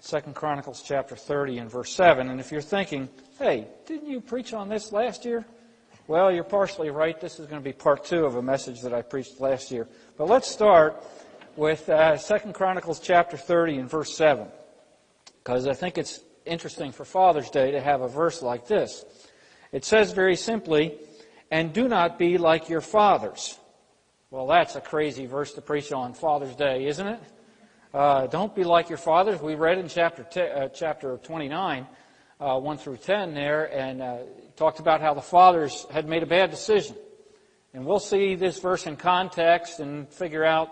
2 Chronicles chapter 30 and verse 7. And if you're thinking, hey, didn't you preach on this last year? Well, you're partially right. This is going to be part 2 of a message that I preached last year. But let's start with 2 Chronicles chapter 30 and verse 7. Because I think it's interesting for Father's Day to have a verse like this. It says very simply, "And do not be like your fathers." Well, that's a crazy verse to preach on Father's Day, isn't it? Don't be like your fathers. We read in chapter 29, 1 through 10 there, and talked about how the fathers had made a bad decision. And we'll see this verse in context and figure out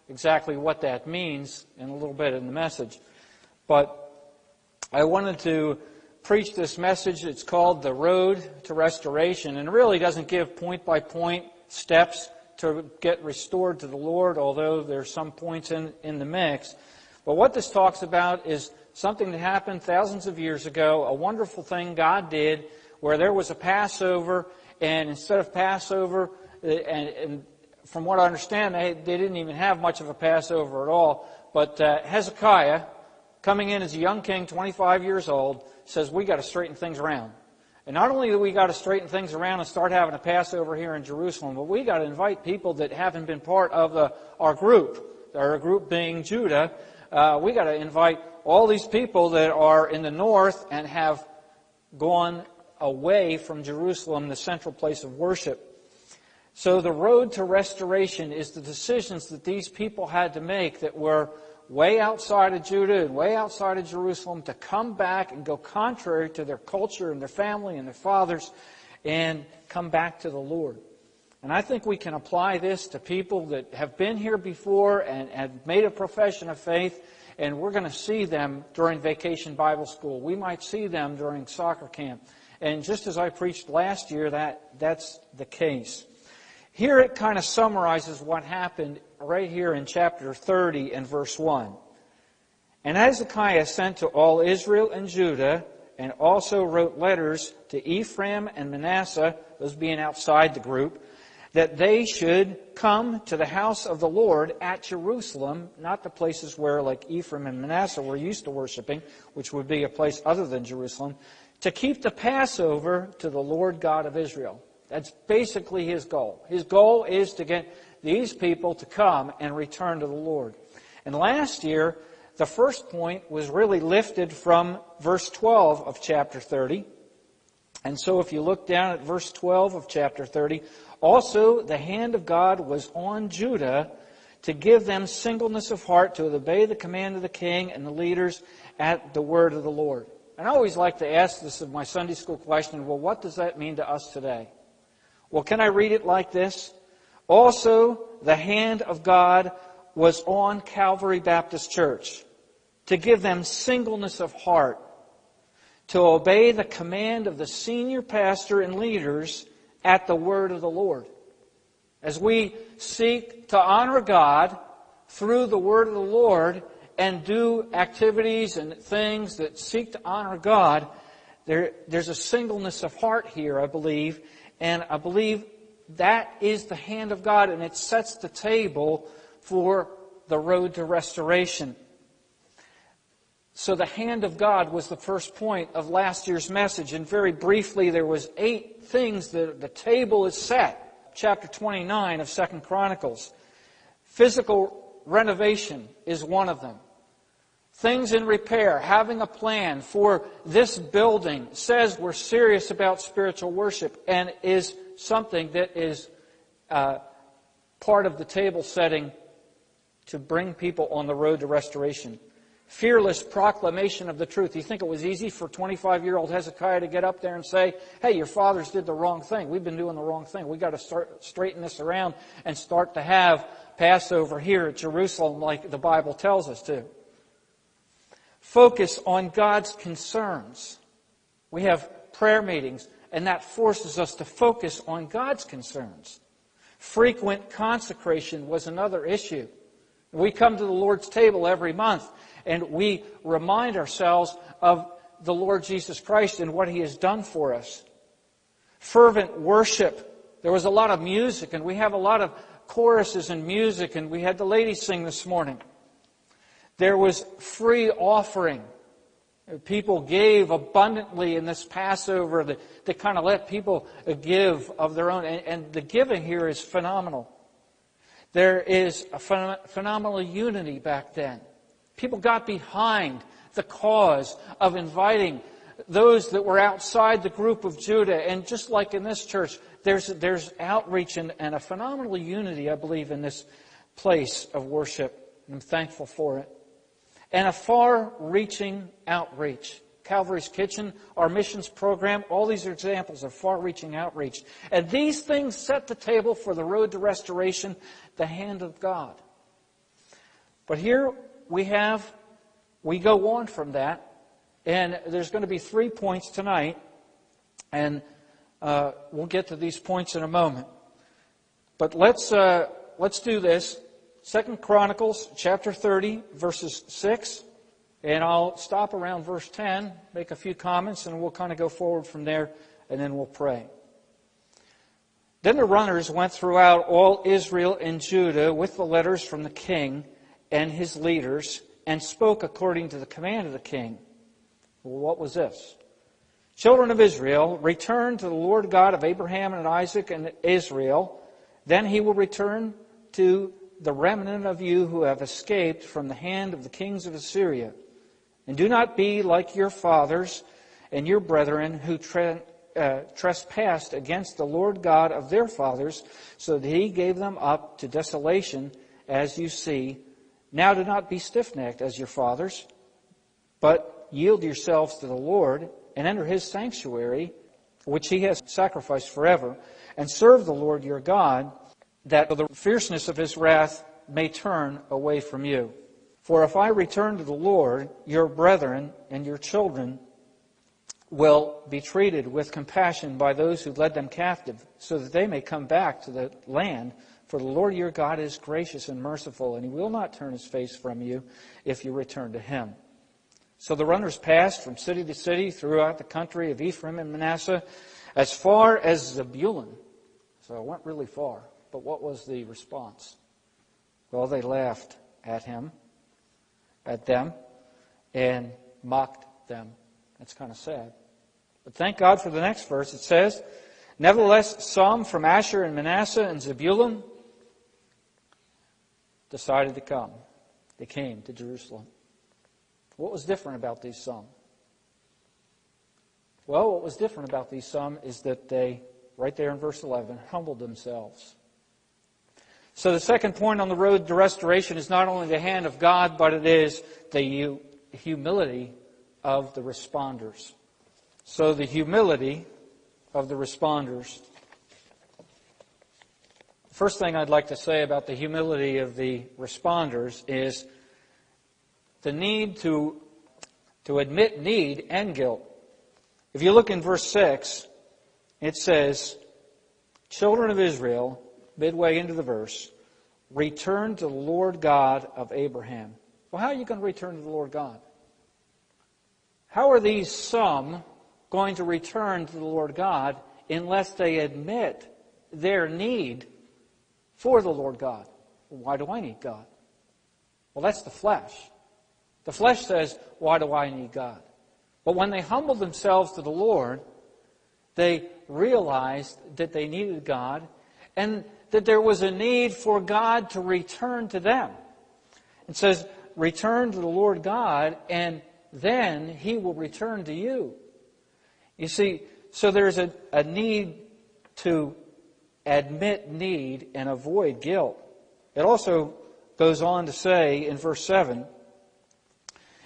exactly what that means in a little bit in the message. But I wanted to preach this message. It's called The Road to Restoration, and it really doesn't give point-by-point steps to get restored to the Lord, although there's some points in the mix. But what this talks about is something that happened thousands of years ago, a wonderful thing God did, where there was a Passover, and instead of Passover, and from what I understand, they didn't even have much of a Passover at all, but Hezekiah, coming in as a young king, 25 years old, says, we got to straighten things around. And not only do we got to straighten things around and start having a Passover here in Jerusalem, but we got to invite people that haven't been part of our group being Judah. We got to invite all these people that are in the north and have gone away from Jerusalem, the central place of worship. So the road to restoration is the decisions that these people had to make that were way outside of Judah and way outside of Jerusalem to come back and go contrary to their culture and their family and their fathers and come back to the Lord. And I think we can apply this to people that have been here before and have made a profession of faith, and we're going to see them during Vacation Bible School. We might see them during soccer camp. And just as I preached last year, that's the case. Here it kind of summarizes what happened right here in chapter 30 and verse 1. And Hezekiah sent to all Israel and Judah, and also wrote letters to Ephraim and Manasseh, those being outside the group, that they should come to the house of the Lord at Jerusalem, not the places where like Ephraim and Manasseh were used to worshiping, which would be a place other than Jerusalem, to keep the Passover to the Lord God of Israel. That's basically his goal. His goal is to get these people to come and return to the Lord. And last year, the first point was really lifted from verse 12 of chapter 30. And so if you look down at verse 12 of chapter 30, also the hand of God was on Judah to give them singleness of heart to obey the command of the king and the leaders at the word of the Lord. And I always like to ask this of my Sunday school question, well, what does that mean to us today? Well, can I read it like this? Also, the hand of God was on Calvary Baptist Church to give them singleness of heart, to obey the command of the senior pastor and leaders at the word of the Lord. As we seek to honor God through the word of the Lord and do activities and things that seek to honor God, there's a singleness of heart here, I believe. And I believe that is the hand of God, and it sets the table for the road to restoration. So the hand of God was the first point of last year's message. And very briefly, there was 8 things that the table is set. Chapter 29 of 2 Chronicles. Physical renovation is one of them. Things in repair, having a plan for this building says we're serious about spiritual worship and is something that is part of the table setting to bring people on the road to restoration. Fearless proclamation of the truth. You think it was easy for 25-year-old Hezekiah to get up there and say, hey, your fathers did the wrong thing. We've been doing the wrong thing. We've got to start straighten this around and start to have Passover here at Jerusalem like the Bible tells us to. Focus on God's concerns. We have prayer meetings, and that forces us to focus on God's concerns. Frequent consecration was another issue. We come to the Lord's table every month, and we remind ourselves of the Lord Jesus Christ and what He has done for us. Fervent worship. There was a lot of music, and we have a lot of choruses and music, and we had the ladies sing this morning. There was free offering. People gave abundantly in this Passover that kind of let people give of their own. And the giving here is phenomenal. There is a phenomenal unity back then. People got behind the cause of inviting those that were outside the group of Judah. And just like in this church, there's outreach and a phenomenal unity, I believe, in this place of worship. I'm thankful for it. And a far-reaching outreach. Calvary's Kitchen, our missions program, all these are examples of far-reaching outreach. And these things set the table for the road to restoration, the hand of God. But here we go on from that, and there's going to be 3 points tonight, and we'll get to these points in a moment. But let's do this. 2 Chronicles chapter 30, verses 6, and I'll stop around verse 10, make a few comments, and we'll kind of go forward from there, and then we'll pray. Then the runners went throughout all Israel and Judah with the letters from the king and his leaders, and spoke according to the command of the king. Well, what was this? Children of Israel, return to the Lord God of Abraham and Isaac and Israel. Then He will return to the remnant of you who have escaped from the hand of the kings of Assyria. And do not be like your fathers and your brethren who trespassed against the Lord God of their fathers, so that He gave them up to desolation, as you see. Now do not be stiff-necked as your fathers, but yield yourselves to the Lord and enter His sanctuary, which He has sacrificed forever, and serve the Lord your God, that the fierceness of His wrath may turn away from you. For if I return to the Lord, your brethren and your children will be treated with compassion by those who led them captive, so that they may come back to the land. For the Lord your God is gracious and merciful, and He will not turn His face from you if you return to Him. So the runners passed from city to city throughout the country of Ephraim and Manasseh, as far as Zebulun. So it went really far. But what was the response? Well, they laughed at them, and mocked them. That's kind of sad. But thank God for the next verse. It says, nevertheless, some from Asher and Manasseh and Zebulun decided to come. They came to Jerusalem. What was different about these some? Well, what was different about these some is that they, right there in verse 11, humbled themselves. So the second point on the road to restoration is not only the hand of God, but it is the humility of the responders. So the humility of the responders. The first thing I'd like to say about the humility of the responders is the need to admit need and guilt. If you look in verse 6, it says, children of Israel, midway into the verse, return to the Lord God of Abraham. Well, how are you going to return to the Lord God? How are these some going to return to the Lord God unless they admit their need for the Lord God? Well, why do I need God? Well, that's the flesh. The flesh says, why do I need God? But when they humbled themselves to the Lord, they realized that they needed God and that there was a need for God to return to them. It says, return to the Lord God, and then He will return to you. You see, so there's a need to admit need and avoid guilt. It also goes on to say in verse 7,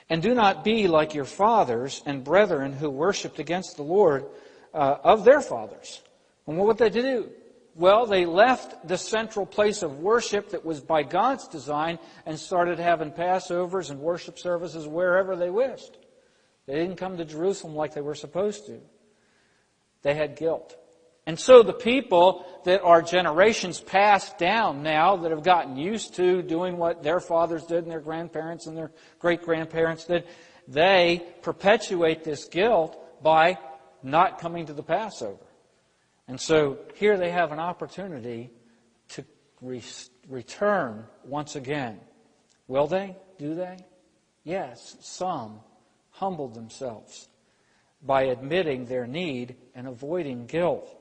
and do not be like your fathers and brethren who worshipped against the Lord of their fathers. And what would they do? Well, they left the central place of worship that was by God's design and started having Passovers and worship services wherever they wished. They didn't come to Jerusalem like they were supposed to. They had guilt. And so the people that are generations passed down now that have gotten used to doing what their fathers did and their grandparents and their great-grandparents did, they perpetuate this guilt by not coming to the Passover. And so here they have an opportunity to return once again. Will they? Do they? Yes, some humbled themselves by admitting their need and avoiding guilt.